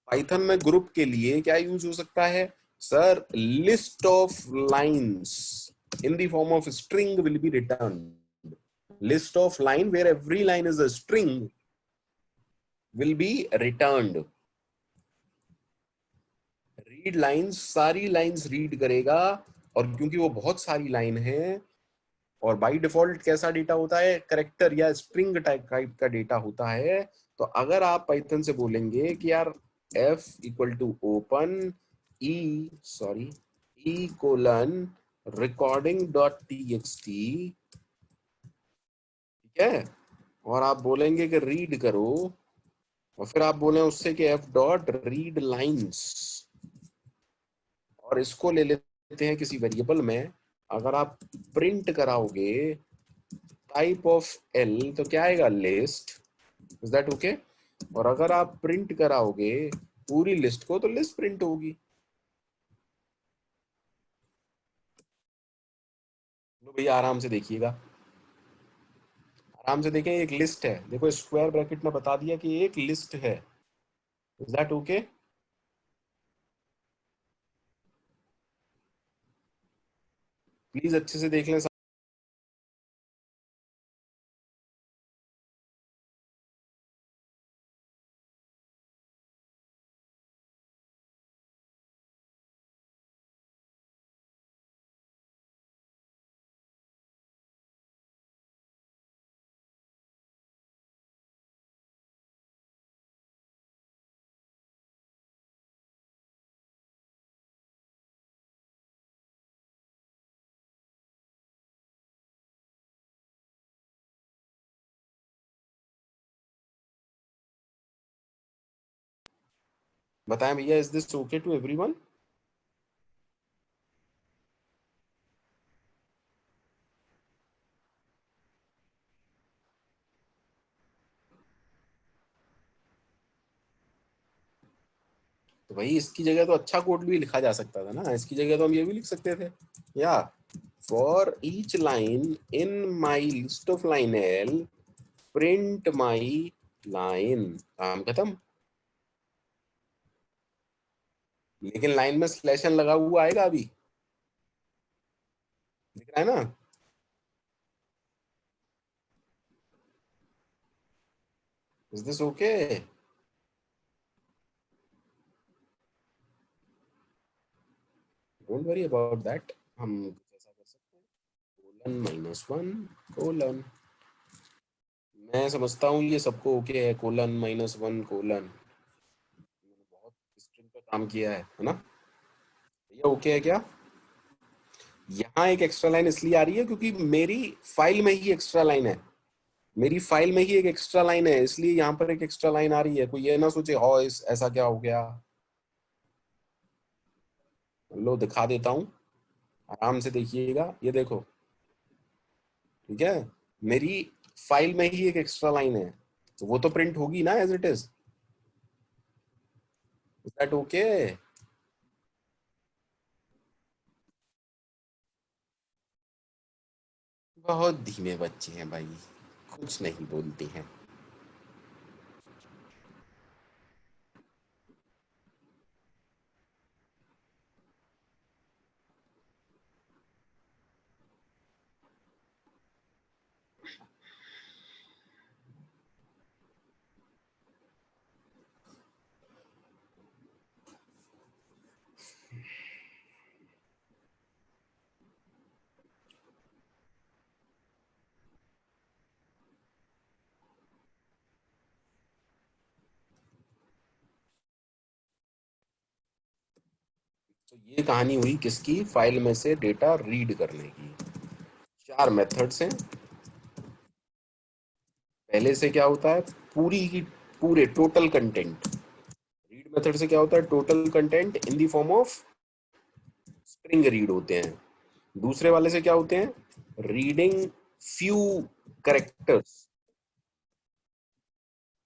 पाइथन में ग्रुप के लिए क्या यूज हो सकता है? Sir, list of lines in the form of string will be returned. List of line where every line is a string will be returned. Read lines सारी lines read करेगा, और क्योंकि वो बहुत सारी लाइन है, और बाय डिफॉल्ट कैसा डेटा होता है? करेक्टर या स्ट्रिंग टाइप का डेटा होता है। तो अगर आप पाइथन से बोलेंगे कि यार f equal to open E colon recording dot TXT, ठीक है, और आप बोलेंगे कि रीड करो, और फिर आप बोले उससे कि f डॉट रीड लाइंस, और इसको ले लेते हैं किसी वेरिएबल में। अगर आप प्रिंट कराओगे टाइप ऑफ एल, तो क्या आएगा? लिस्ट। Is that okay? और अगर आप प्रिंट कराओगे पूरी लिस्ट को, तो लिस्ट प्रिंट होगी। लो भैया, आराम से देखिएगा, आराम से देखें। एक लिस्ट है, देखो स्क्वायर ब्रैकेट में बता दिया कि एक लिस्ट है। Is that okay? प्लीज अच्छे से देख लें। बताएं भैया, is this okay to everyone? तो भाई इसकी जगह तो अच्छा कोड भी लिखा जा सकता था ना, इसकी जगह तो हम ये भी लिख सकते थे, या for each line in my list of line L print my line, काम खत्म। लेकिन लाइन में स्लैश एन लगा हुआ आएगा अभी, दिख रहा है ना? Is this okay? Don't worry about that, हम कुछ ऐसा कर सकते हैं, कोलन माइनस वन कोलन। मैं समझता हूँ ये सबको ओके है, कोलन माइनस वन कोलन। बहुत स्ट्रिंग पे काम किया है ना? ये ओके है क्या? यहाँ एक एक्स्ट्रा लाइन इसलिए आ रही है क्योंकि मेरी फाइल में ही एक्स्ट्रा लाइन है, मेरी फाइल में ही एक एक्स्ट्रा लाइन है, इसलिए यहाँ पर एक एक्स्ट्रा लाइन आ रही है। कोई ये ना सोचे हो इस ऐसा क्या हो गया। लो दिखा देता हूँ, आराम से देखिएगा, ये देखो, ठीक है, मेरी फाइल में ही एक एक्स्ट्रा लाइन है, तो वो तो प्रिंट होगी ना as it is. Is that okay? बहुत धीमे बच्चे हैं भाई, कुछ नहीं बोलते हैं। तो ये कहानी हुई किसकी, फाइल में से डेटा रीड करने की। चार मेथड्स हैं। पहले से क्या होता है, पूरी की पूरे टोटल कंटेंट। रीड मेथड से क्या होता है, total content in the form of string read होते हैं। दूसरे वाले से क्या होते हैं, रीडिंग फ्यू करेक्टर्स।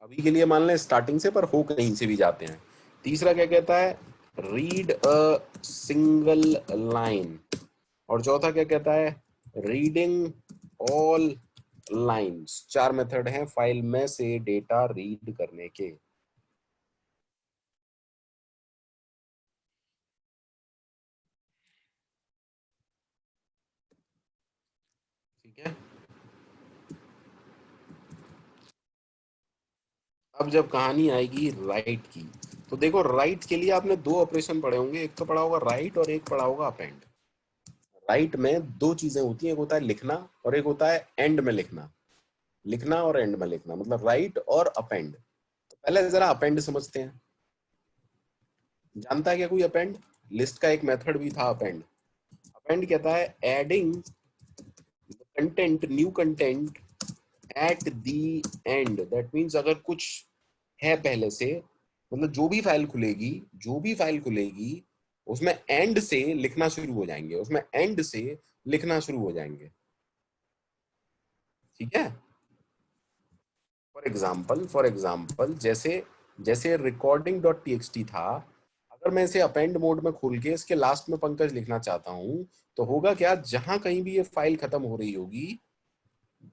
अभी के लिए मान लें स्टार्टिंग से, पर हो कहीं से भी जाते हैं। तीसरा क्या कहता है, रीड अ सिंगल लाइन। और चौथा क्या कहता है, रीडिंग ऑल लाइंस। चार मेथड हैं फाइल में से डेटा रीड करने के। ठीक है। अब जब कहानी आएगी राइट की, तो देखो राइट के लिए आपने दो ऑपरेशन पढ़े होंगे, एक तो पढ़ा होगा राइट और एक पढ़ा होगा अपेंड। राइट में दो चीजें होती हैं, एक होता है लिखना और एक होता है एंड में लिखना। लिखना और एंड में लिखना मतलब राइट और अपेंड। तो पहले जरा अपेंड समझते हैं। जानता है क्या कोई अपेंड? लिस्ट का एक मेथड भी था अपेंड। अपेंड कहता है adding content, new content at the and. That means अगर कुछ है पहले से, मतलब जो भी फाइल खुलेगी, जो भी फाइल खुलेगी उसमें एंड से लिखना शुरू हो जाएंगे, उसमें एंड से लिखना शुरू हो जाएंगे। ठीक है। फॉर एग्जाम्पल जैसे जैसे रिकॉर्डिंग डॉट टीएक्सटी था, अगर मैं इसे अपेंड मोड में खोल के इसके लास्ट में पंकज लिखना चाहता हूं, तो होगा क्या, जहां कहीं भी ये फाइल खत्म हो रही होगी,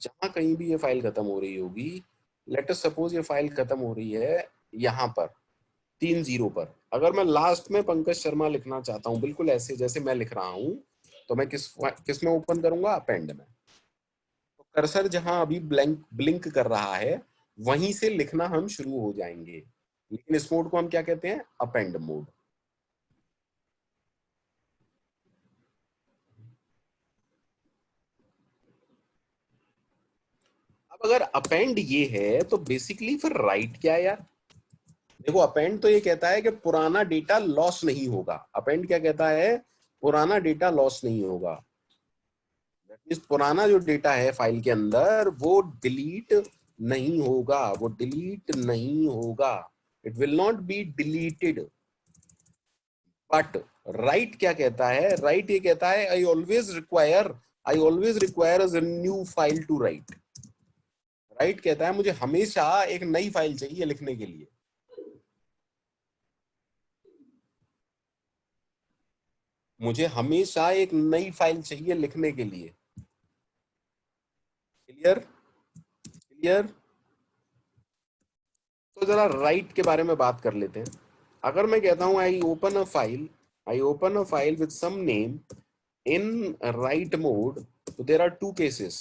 जहां कहीं भी ये फाइल खत्म हो रही होगी, लेट अस सपोज ये फाइल खत्म हो रही है यहाँ पर 3 0 पर, अगर मैं लास्ट में पंकज शर्मा लिखना चाहता हूँ बिल्कुल ऐसे जैसे मैं लिख रहा हूँ, तो मैं किस में ओपन करूंगा, अपेंड में। तो कर्सर जहां अभी ब्लैंक ब्लिंक कर रहा है, वहीं से लिखना हम शुरू हो जाएंगे। लेकिन इस मोड को हम क्या कहते हैं, अपेंड मोड। अब अगर अपेंड ये है तो बेसिकली फिर राइट क्या है यार? देखो अपेंड तो ये कहता है कि पुराना डेटा लॉस नहीं होगा। अपेंड क्या कहता है, पुराना डेटा लॉस नहीं होगा। इस पुराना जो डेटा है फाइल के अंदर वो डिलीट नहीं होगा, वो डिलीट नहीं होगा। It will not be deleted. But write क्या कहता है, राइट ये कहता है I always require a new file to write. Write कहता है मुझे हमेशा एक नई फाइल चाहिए लिखने के लिए। मुझे हमेशा एक नई फाइल चाहिए लिखने के लिए। क्लियर? क्लियर? तो जरा राइट के बारे में बात कर लेते हैं। अगर मैं कहता हूं I open a file with some name in write mode, तो there are two cases.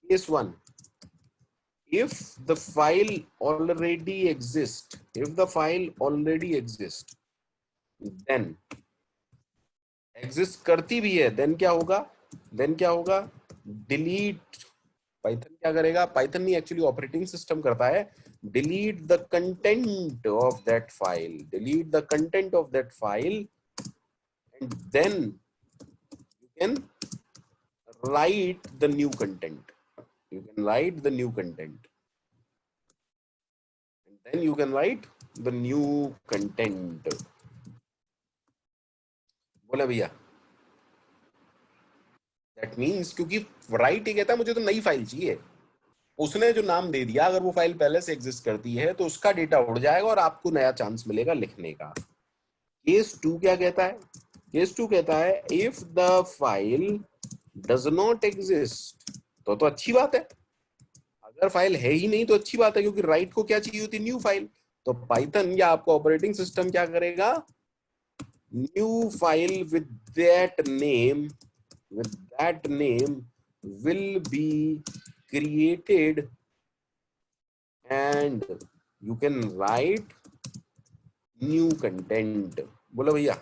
Case one, if the file already exist, then exist करती भी है, देन क्या होगा, डिलीट। पाइथन क्या करेगा, पाइथन नहीं एक्चुअली ऑपरेटिंग सिस्टम करता है, delete the content of that file and then you can write the new content. you can write the new content and then you can write the new content। बोला भैया? That means क्योंकि right ये कहता है मुझे तो नई file चाहिए, उसने जो नाम दे दिया अगर वो फाइल पहले से एग्जिस्ट करती है तो उसका डेटा उड़ जाएगा और आपको नया चांस मिलेगा लिखने का। केस टू क्या कहता है, केस टू कहता है if the file does not exist, तो अच्छी बात है। अगर फाइल है ही नहीं तो अच्छी बात है, क्योंकि राइट को क्या चाहिए होती है, न्यू फाइल। तो पाइथन या आपका ऑपरेटिंग सिस्टम क्या करेगा, new file with that name will be created and you can write new content। बोलो भैया,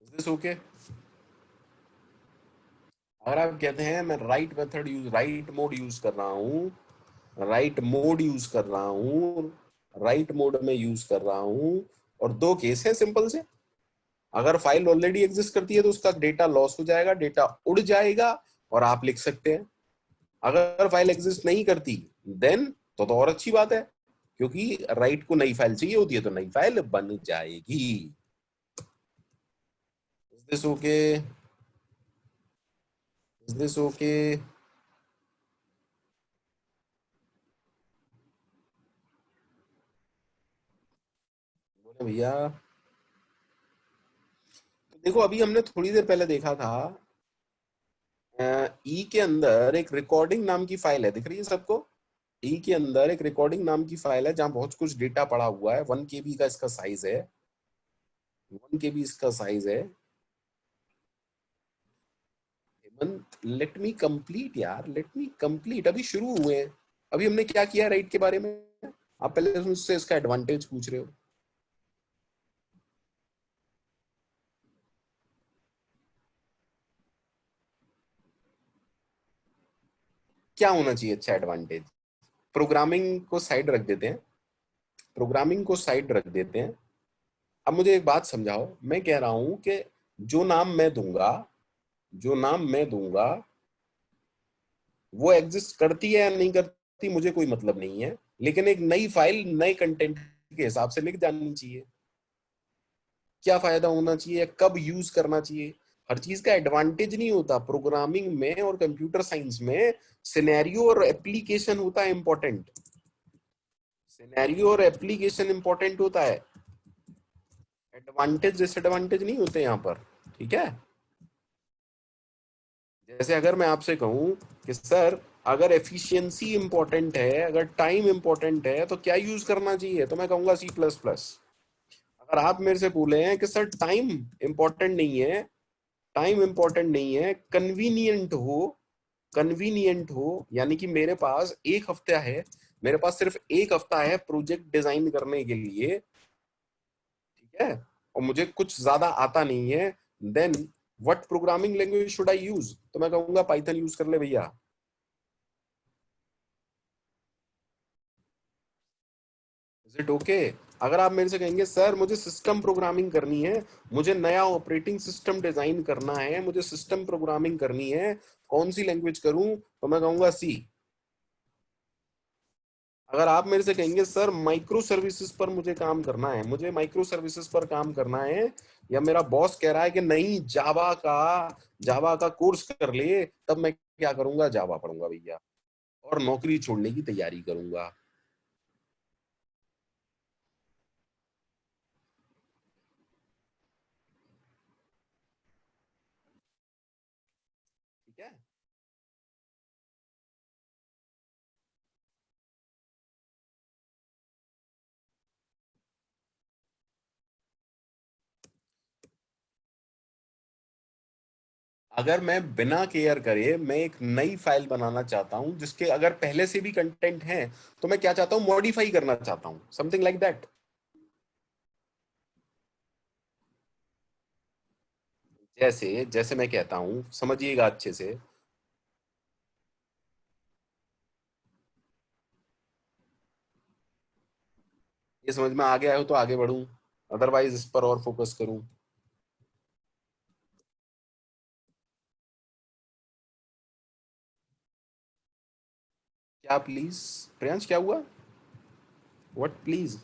इज दिस ओके? अगर आप कहते हैं मैं राइट मोड यूज कर रहा हूं, राइट मोड यूज कर रहा हूँ, राइट मोड में यूज कर रहा हूँ। और दो केस है सिंपल से। अगर फाइल ऑलरेडी एग्जिस्ट करती है तो उसका डेटा लॉस हो जाएगा, डेटा उड़ जाएगा और आप लिख सकते हैं। अगर फाइल एग्जिस्ट नहीं करती देन तो और अच्छी बात है, क्योंकि राइट को नई फाइल चाहिए होती है तो नई फाइल बन जाएगी। Is this okay? Is this okay? बोले भैया। तो देखो अभी हमने थोड़ी देर पहले देखा था ई के अंदर एक रिकॉर्डिंग नाम की फाइल है, दिख रही है सबको? ई के अंदर एक रिकॉर्डिंग नाम की फाइल है जहां बहुत कुछ डेटा पड़ा हुआ है। 1 KB का इसका साइज है, 1 KB इसका साइज है। हेमंत लेट मी कंप्लीट यार, लेट मी कंप्लीट, अभी शुरू हुए हैं। अभी हमने क्या किया राइट के बारे में? आप पहले मुझसे इसका एडवांटेज पूछ रहे हो। क्या होना चाहिए अच्छा एडवांटेज? प्रोग्रामिंग को साइड रख देते हैं, प्रोग्रामिंग को साइड रख देते हैं। अब मुझे एक बात समझाओ, मैं कह रहा हूं कि जो नाम मैं दूंगा, जो नाम मैं दूंगा वो एग्जिस्ट करती है या नहीं करती मुझे कोई मतलब नहीं है, लेकिन एक नई फाइल नए कंटेंट के हिसाब से लिख जानी चाहिए। क्या फायदा होना चाहिए, कब यूज करना चाहिए? हर चीज का एडवांटेज नहीं होता प्रोग्रामिंग में और कंप्यूटर साइंस में। सिनेरियो और एप्लीकेशन होता है इंपॉर्टेंट, सिनेरियो और एप्लीकेशन इंपॉर्टेंट होता है। एडवांटेज डिसएडवांटेज नहीं होते यहाँ पर, ठीक है? जैसे अगर मैं आपसे कहूं कि सर अगर एफिशिएंसी इंपॉर्टेंट है, अगर टाइम इंपॉर्टेंट है तो क्या यूज करना चाहिए, तो मैं कहूंगा C++। अगर आप मेरे से बोले हैं कि सर टाइम इंपॉर्टेंट नहीं है, टाइम इंपॉर्टेंट नहीं है, कन्वीनियंट हो, कन्वीनियंट हो, यानी कि मेरे पास एक हफ्ता है, मेरे पास सिर्फ एक हफ्ता है प्रोजेक्ट डिजाइन करने के लिए, ठीक है, और मुझे कुछ ज्यादा आता नहीं है, then what programming language should I use, तो मैं कहूंगा पाइथन यूज कर ले भैया। इज इट ओके? अगर आप मेरे से कहेंगे सर मुझे सिस्टम प्रोग्रामिंग करनी है, मुझे नया ऑपरेटिंग सिस्टम डिजाइन करना है, मुझे सिस्टम प्रोग्रामिंग करनी है, कौन सी लैंग्वेज करूं, तो मैं कहूंगा सी। अगर आप मेरे से कहेंगे सर माइक्रो सर्विसेज पर मुझे काम करना है, मुझे माइक्रो सर्विसेज पर काम करना है, या मेरा बॉस कह रहा है कि नहीं जावा का कोर्स कर ले, तब मैं क्या करूंगा, जावा पढ़ूंगा भैया और नौकरी छोड़ने की तैयारी करूंगा। ठीक है? अगर मैं बिना केयर करे मैं एक नई फाइल बनाना चाहता हूं जिसके अगर पहले से भी कंटेंट है, तो मैं क्या चाहता हूं, मॉडिफाई करना चाहता हूं, समथिंग लाइक दैट। जैसे जैसे मैं कहता हूं, समझिएगा अच्छे से। ये समझ में आ गया हो तो आगे बढ़ूं, अदरवाइज इस पर और फोकस करूं? क्या प्लीज? प्रियांश क्या हुआ? What please?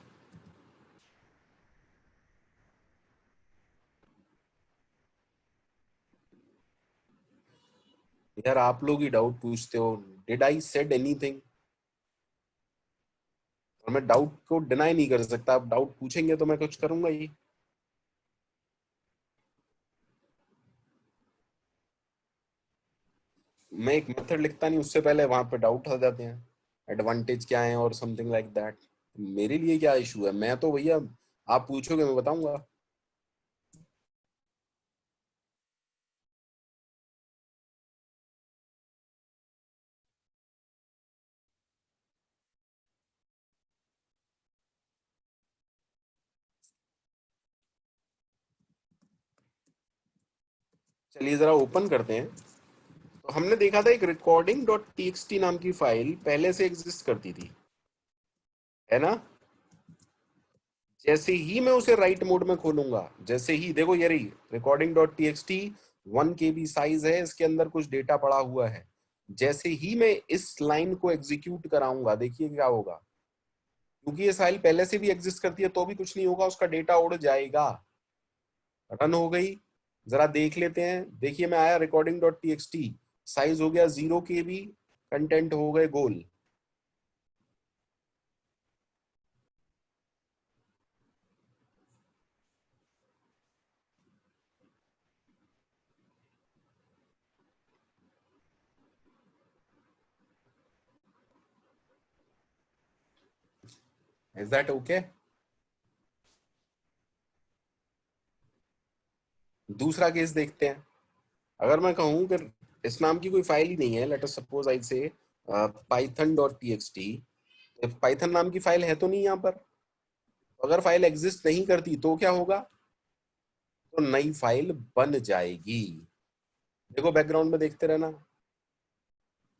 यार आप लोग ही डाउट पूछते हो, डिड आई सेड एनीथिंग? और मैं डाउट को डिनाई नहीं कर सकता, आप डाउट पूछेंगे तो मैं कुछ करूंगा ही। मैं एक मेथड लिखता नहीं उससे पहले वहां पे डाउट आ जाते हैं, एडवांटेज क्या है और समथिंग लाइक दैट। मेरे लिए क्या इशू है, मैं तो भैया आप पूछोगे मैं बताऊंगा। चलिए जरा ओपन करते हैं। तो हमने देखा था एक रिकॉर्डिंग डॉट टीएक्सटी नाम की फाइल पहले से एग्जिस्ट करती थी, है ना। जैसे ही मैं उसे राइट मोड में खोलूंगा, जैसे ही देखो ये रही recording dot TXT, 1 KB size है, इसके अंदर कुछ डेटा पड़ा हुआ है। जैसे ही मैं इस लाइन को एग्जीक्यूट कराऊंगा, देखिए क्या होगा। क्योंकि ये फाइल पहले से भी एग्जिस्ट करती है तो भी कुछ नहीं होगा, उसका डेटा उड़ जाएगा। रन हो गई, जरा देख लेते हैं। देखिए मैं आया रिकॉर्डिंग डॉट टीएक्सटी, साइज हो गया 0 KB, कंटेंट हो गए गोल। Is that okay? दूसरा केस देखते हैं। अगर मैं कहूं कि इस नाम की कोई फाइल ही नहीं है, लेट अस सपोज आई से पाइथन डॉट टीएक्सटी, पाइथन नाम की फाइल है तो नहीं यहाँ पर। तो अगर फाइल एग्जिस्ट नहीं करती तो क्या होगा, तो नई फाइल बन जाएगी। देखो बैकग्राउंड में देखते रहना,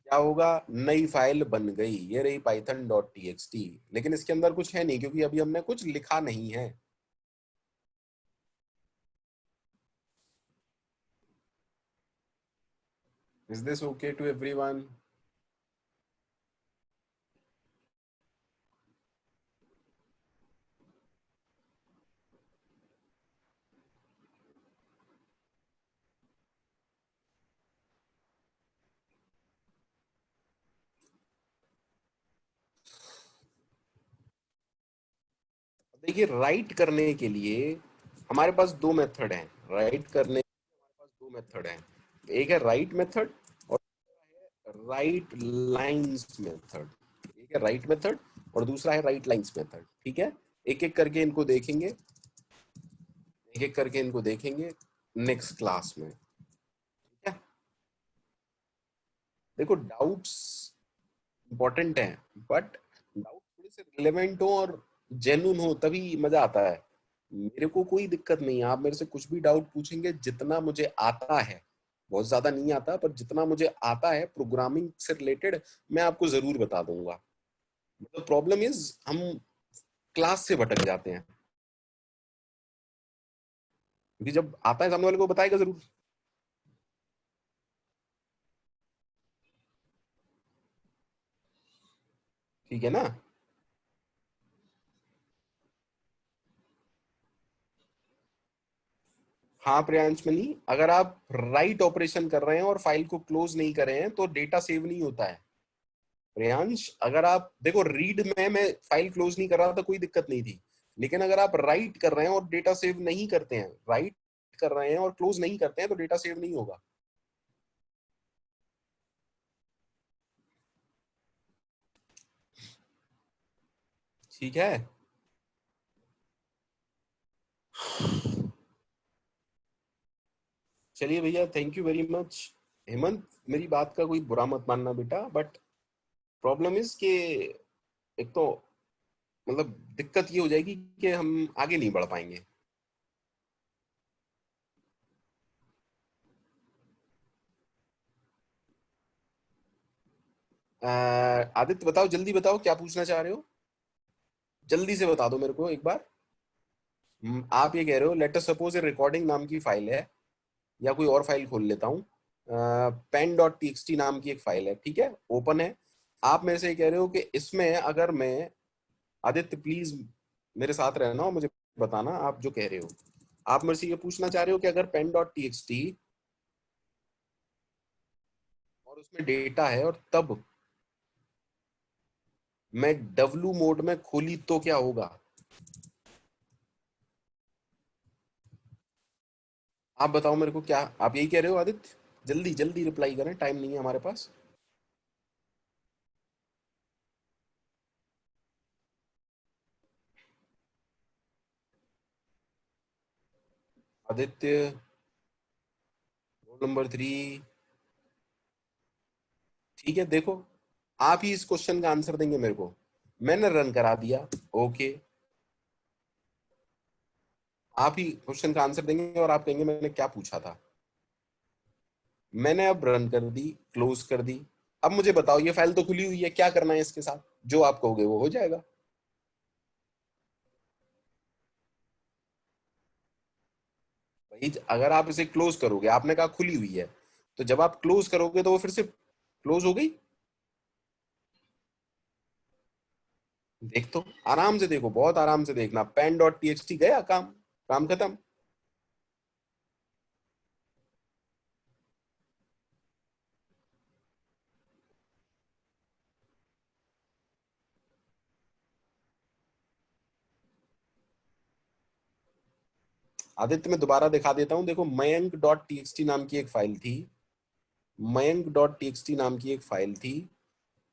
क्या होगा, नई फाइल बन गई, ये रही पाइथन डॉट टीएक्सटी। लेकिन इसके अंदर कुछ है नहीं क्योंकि अभी हमने कुछ लिखा नहीं है। Is this okay to everyone? देखिए राइट करने के लिए हमारे पास दो मेथड हैं। राइट करने के लिए हमारे पास दो मेथड हैं। एक है राइट मेथड और राइट लाइंस मेथड। एक है राइट मेथड और दूसरा है राइट लाइंस मेथड। ठीक है, एक एक करके इनको देखेंगे, एक एक करके इनको देखेंगे नेक्स्ट क्लास में। ठीक है, देखो डाउट्स इंपॉर्टेंट हैं, बट डाउट थोड़े से रिलेवेंट हो और जेन्युइन हो तभी मजा आता है। मेरे को कोई दिक्कत नहीं है, आप मेरे से कुछ भी डाउट पूछेंगे, जितना मुझे आता है, बहुत ज्यादा नहीं आता पर जितना मुझे आता है प्रोग्रामिंग से रिलेटेड, मैं आपको जरूर बता दूंगा। मतलब प्रॉब्लम इज हम क्लास से भटक जाते हैं, क्योंकि जब आता है सामने वाले को बताएगा जरूर। ठीक है ना। हाँ प्रियांश मनी, अगर आप राइट ऑपरेशन कर रहे हैं और फाइल को क्लोज नहीं कर रहे हैं तो डेटा सेव नहीं होता है। प्रियांश अगर आप देखो रीड में मैं फाइल क्लोज नहीं कर रहा था, कोई दिक्कत नहीं थी। लेकिन अगर आप राइट कर रहे हैं और डेटा सेव नहीं करते हैं, राइट कर रहे हैं और क्लोज नहीं करते हैं, तो डेटा सेव नहीं होगा। ठीक है। चलिए भैया, thank you very much. Hemant, मेरी बात का कोई बुरा मत मानना बेटा, बट प्रॉब्लम इज कि एक तो मतलब दिक्कत ये हो जाएगी कि हम आगे नहीं बढ़ पाएंगे। आदित्य बताओ, जल्दी बताओ क्या पूछना चाह रहे हो, जल्दी से बता दो मेरे को एक बार। आप ये कह रहे हो late us suppose A recording नाम की फाइल है, या कोई और फाइल खोल लेता हूँ, पेन डॉट टीएक्सटी नाम की एक फाइल है, ठीक है, ओपन है। आप मेरे से ये कह रहे हो कि इसमें अगर मैं, आदित्य प्लीज मेरे साथ रहना और मुझे बताना आप जो कह रहे हो। आप मेरे से ये पूछना चाह रहे हो कि अगर पेन डॉट टीएक्सटी और उसमें डेटा है और तब मैं डब्लू मोड में खोली तो क्या होगा। आप बताओ मेरे को, क्या आप यही कह रहे हो आदित्य? जल्दी जल्दी रिप्लाई करें, टाइम नहीं है हमारे पास। Aditya, roll number 3। ठीक है, देखो आप ही इस क्वेश्चन का आंसर देंगे मेरे को। मैंने रन करा दिया, ओके। आप ही क्वेश्चन का आंसर देंगे और आप कहेंगे मैंने क्या पूछा था। मैंने अब रन कर दी, क्लोज कर दी। अब मुझे बताओ, ये फाइल तो खुली हुई है, क्या करना है इसके साथ? जो आप कहोगे वो हो जाएगा। भाई अगर आप इसे क्लोज करोगे, आपने कहा खुली हुई है, तो जब आप क्लोज करोगे तो वो फिर से क्लोज हो गई। देख तो, आराम से देखो, बहुत आराम से देखना, पेन डॉट टीएक्सटी गया काम, काम खत्म। आदित्य मैं दोबारा दिखा देता हूँ, देखो मयंक डॉट टीएक्सटी नाम की एक फाइल थी, मयंक डॉट टीएक्सटी नाम की एक फाइल थी।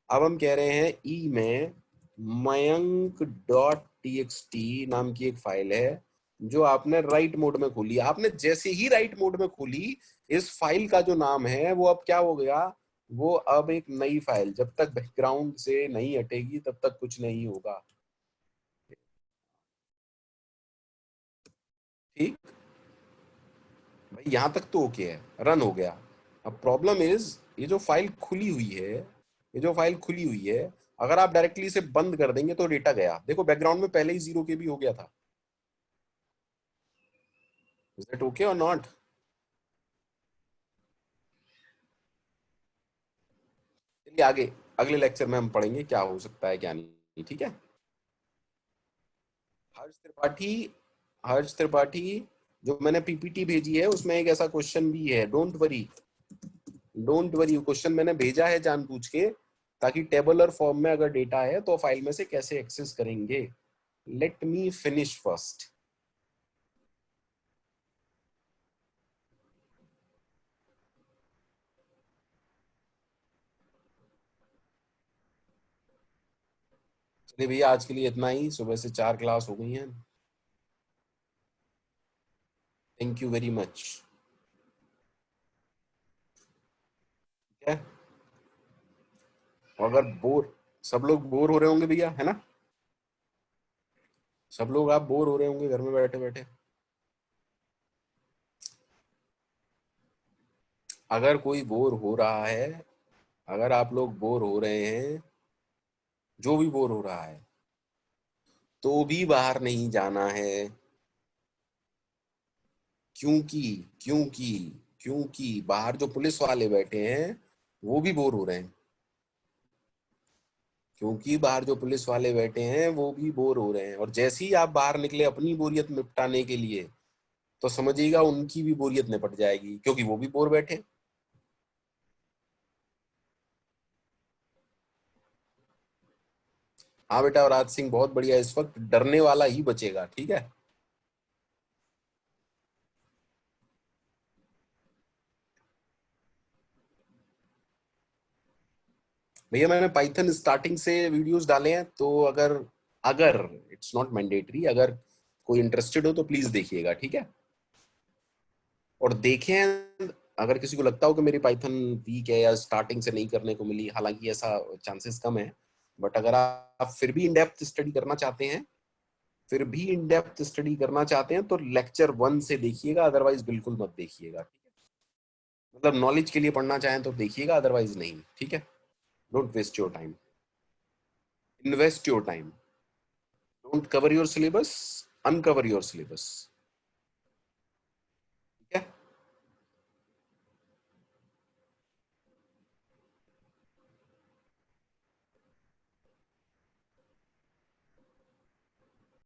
अब हम कह रहे हैं ई में मयंक डॉट टीएक्सटी नाम की एक फाइल है, जो आपने राइट मोड में खोली। आपने जैसे ही राइट मोड में खोली, इस फाइल का जो नाम है वो अब क्या हो गया, वो अब एक नई फाइल, जब तक बैकग्राउंड से नहीं हटेगी तब तक कुछ नहीं होगा। ठीक, भाई यहां तक तो ओके है, रन हो गया। अब प्रॉब्लम इज, ये जो फाइल खुली हुई है, ये जो फाइल खुली हुई है, अगर आप डायरेक्टली इसे बंद कर देंगे तो डेटा गया। देखो बैकग्राउंड में पहले ही 0 KB हो गया था। इज दैट ओके और नॉट? चलिए आगे, अगले लेक्चर में हम पढ़ेंगे क्या हो सकता है क्या नहीं, ठीक है। हर्ष त्रिपाठी, हर्ष त्रिपाठी, जो मैंने पीपीटी भेजी है उसमें एक ऐसा क्वेश्चन भी है, don't worry, don't worry, question मैंने भेजा है जानबूझ के, ताकि टेबलर फॉर्म में अगर डेटा है तो फाइल में से कैसे एक्सेस करेंगे। Let me finish first. चलिए भैया, आज के लिए इतना ही, सुबह से 4 क्लास हो गई हैं। Thank you very much. ठीक है, और अगर बोर, सब लोग बोर हो रहे होंगे भैया, है ना? सब लोग आप बोर हो रहे होंगे घर में बैठे बैठे। अगर कोई बोर हो रहा है, अगर आप लोग बोर हो रहे हैं, जो भी बोर हो रहा है, तो भी बाहर नहीं जाना है। क्योंकि क्योंकि क्योंकि बाहर जो पुलिस वाले बैठे हैं वो भी बोर हो रहे हैं। क्योंकि बाहर जो पुलिस वाले बैठे हैं वो भी बोर हो रहे हैं, और जैसे ही आप बाहर निकले अपनी बोरियत निपटाने के लिए, तो समझिएगा उनकी भी बोरियत निपट जाएगी, क्योंकि वो भी बोर बैठे। हाँ बेटा, और राज सिंह बहुत बढ़िया, इस वक्त डरने वाला ही बचेगा, ठीक है। भैया मैंने पाइथन स्टार्टिंग से वीडियोस डाले हैं, तो अगर, अगर इट्स नॉट मैंडेटरी, अगर कोई इंटरेस्टेड हो तो प्लीज देखिएगा, ठीक है। और देखें, अगर किसी को लगता हो कि मेरी पाइथन वीक है या स्टार्टिंग से नहीं करने को मिली, हालांकि ऐसा चांसेस कम है, बट अगर आप फिर भी इन डेप्थ स्टडी करना चाहते हैं, फिर भी इन डेप्थ स्टडी करना चाहते हैं, तो लेक्चर 1 से देखिएगा, अदरवाइज बिल्कुल मत देखिएगा, ठीक है। मतलब नॉलेज के लिए पढ़ना चाहें तो देखिएगा, अदरवाइज नहीं, ठीक है। Don't waste your time, invest your time. Don't cover your syllabus, uncover your syllabus.